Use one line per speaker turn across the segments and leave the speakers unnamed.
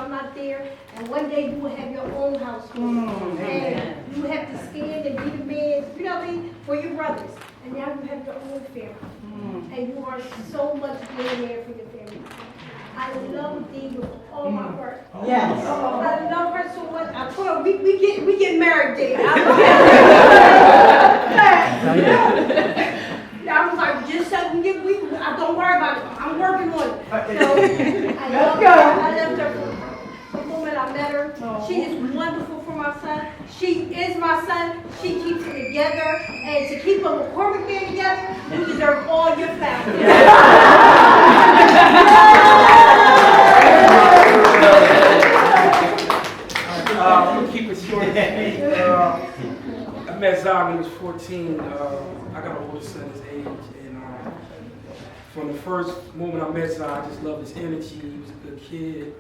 I'm not there. And one day you will have your own household. And you have to stand and be the man, you know what I mean, for your brothers. And now you have your own family. And you are so much being there for your family. I love Dee with all my heart.
Yes.
Oh, I love her so much. I told her we get married, Dee. I was like, just so I don't worry about it. I'm working on it. So I love her from the moment I met her. She is wonderful for my son. She is my son. She keeps it together. And to keep a McCormick man together, you deserve all your family.
I'm gonna keep it short and sweet. I met Zion when he was 14. I got an older son his age, and from the first moment I met Zion, I just loved his energy. He was a good kid.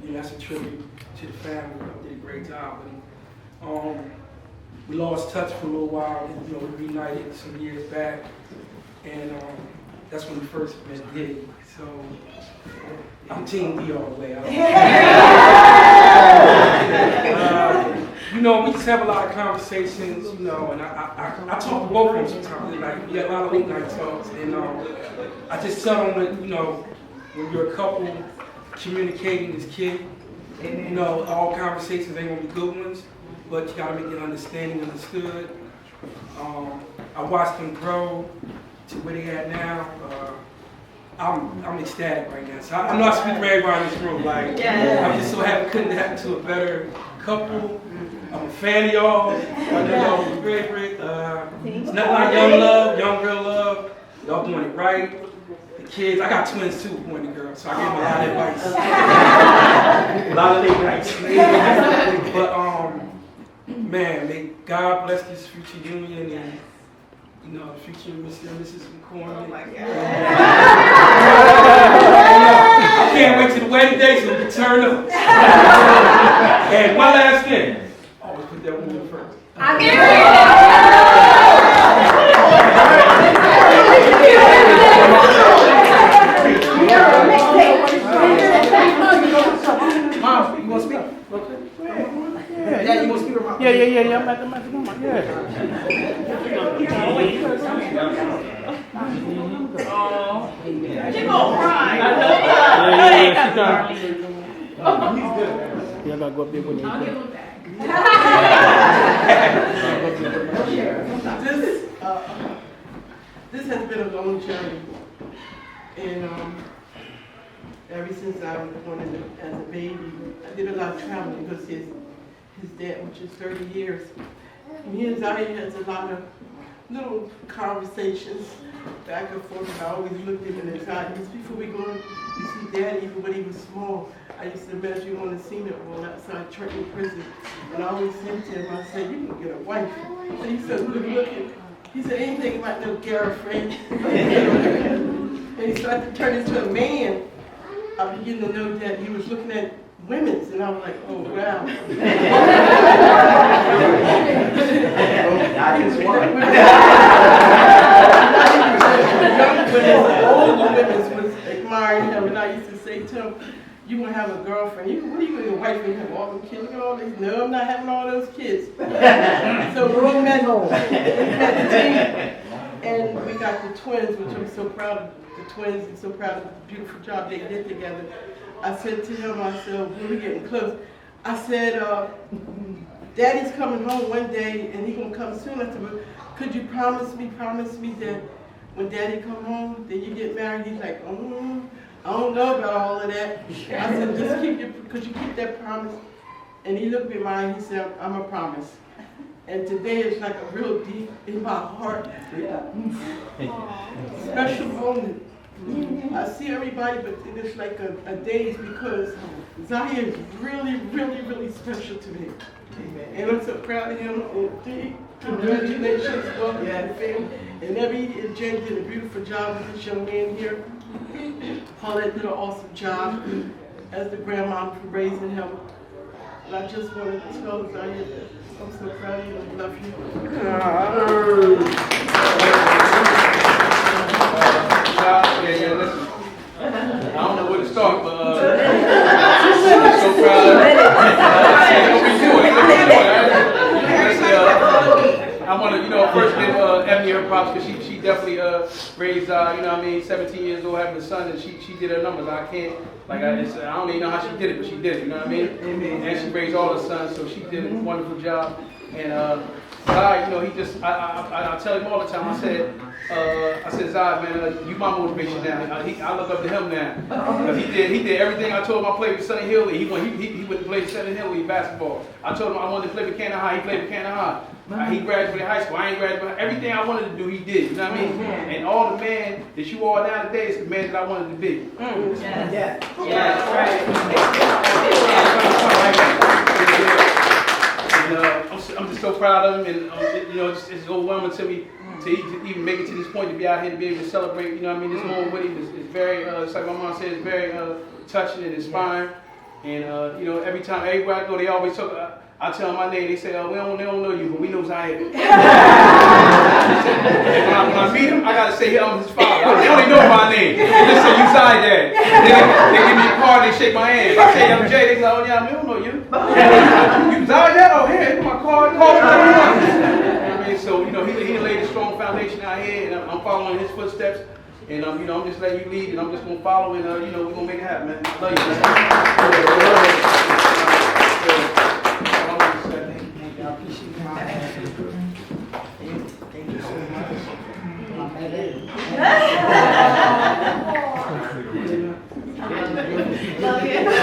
You know, that's a tribute to the family. I did a great job with him. We lost touch for a little while. You know, we reunited some years back, and that's when we first met Diddy. So I'm Team D all the way. You know, we just have a lot of conversations, you know, and I talk to both of them sometimes. Like, we have a lot of late night talks, and I just tell them that, you know, when you're a couple communicating is key. You know, all conversations ain't gonna be good ones, but you gotta make it understood. I watched them grow to where they at now. I'm ecstatic right now. So I know I speak for everybody in this room. Like, I'm just so happy couldn't happen to a better couple. I'm a fan of y'all. I know y'all was great. It's nothing like young real love. Y'all doing it right. The kids, I got twins too, boy and girl, so I give them a lot of advice. A lot of late nights. But man, may God bless this future union and, you know, future Mr. and Mrs. McCormick. Oh my God. I can't wait till the wedding day so we can turn up. And one last thing. Always put that woman first. Mom, you want to speak? Yeah, you want to speak with Mom? Yeah. I'm at the moment. Yeah.
She gonna cry.
He's good. Yeah, I gotta go up there with him.
I'll give him back.
This has been a long journey, and ever since I was born as a baby, I did a lot of traveling because his dad, which is 30 years, and he and Zion has a lot of little conversations back and forth. I always looked him in his eyes. Before we go to see Daddy, even when he was small, I used to imagine him on the cement wall outside Trenton Prison. And I always said to him, I said, you can get a wife. So he said, look. He said, ain't thinking about no girlfriend. And he started to turn into a man. I began to know that he was looking at women's, and I was like, oh, wow.
Not his one.
Older women was admiring him, and I used to say to him, you want to have a girlfriend? What are you going to wife and have all them kids? You know, all these? No, I'm not having all those kids. So we met the team, and we got the twins, which I'm so proud of. The twins, and so proud of the beautiful job they did together. I said to him, I said, when we getting close, I said, Daddy's coming home one day, and he's going to come soon. I said, well, could you promise me that when Daddy come home, that you get married? He's like, I don't know about all of that. I said, just could you keep that promise? And he looked at mine, he said, I'm a promise. And today is like a real deep in my heart, special moment. I see everybody, but it's like a daze because Zion is really, really, really special to me. And I'm so proud of him. And congratulations, welcome to the family. And Jen did a beautiful job with this young man here. Paulette did an awesome job as the grandma for raising him. And I just wanted to tell Zion that I'm so proud of you and I love you.
Listen. I don't know where to start, but I'm so proud
give her props because she definitely raised, you know what I mean, 17 years old, having a son, and she did her numbers. I can't, like, I don't even know how she did it, but she did it, you know what I mean? And she raised all her sons, so she did a wonderful job. And Zai, you know, he just, I tell him all the time, I said, Zai, man, you my motivation now. I look up to him now. Because he did everything I told him I played with Sunny Hill. He went to play with Sunny Hill with basketball. I told him I wanted to play with Canton High. He played with Canton High. He graduated high school. I ain't graduated. Everything I wanted to do, he did. You know what I mean? And all the man that you are now today is the man that I wanted to be. I'm just so proud of him, and you know, it's overwhelming to me to even make it to this point, to be out here to be able to celebrate. You know what I mean? This moment with him is very, it's like my mom said, it's very touching and inspiring. And you know, everywhere I go, they always talk. I tell them my name, they say, they don't know you, but we know Zion. And when I meet him, I gotta say I'm his father. They only know my name. They just say, you Zion Dad. They give me a card, they shake my hand. I say, I'm Jay, they go, oh yeah, we don't know you. You Zion Dad? Oh, here, here's my card, call me whatever you want. I mean, so, you know, he laid a strong foundation out here, and I'm following his footsteps. And you know, I'm just letting you lead, and I'm just gonna follow, and you know, we're gonna make it happen, man. I love you, man.
Love you.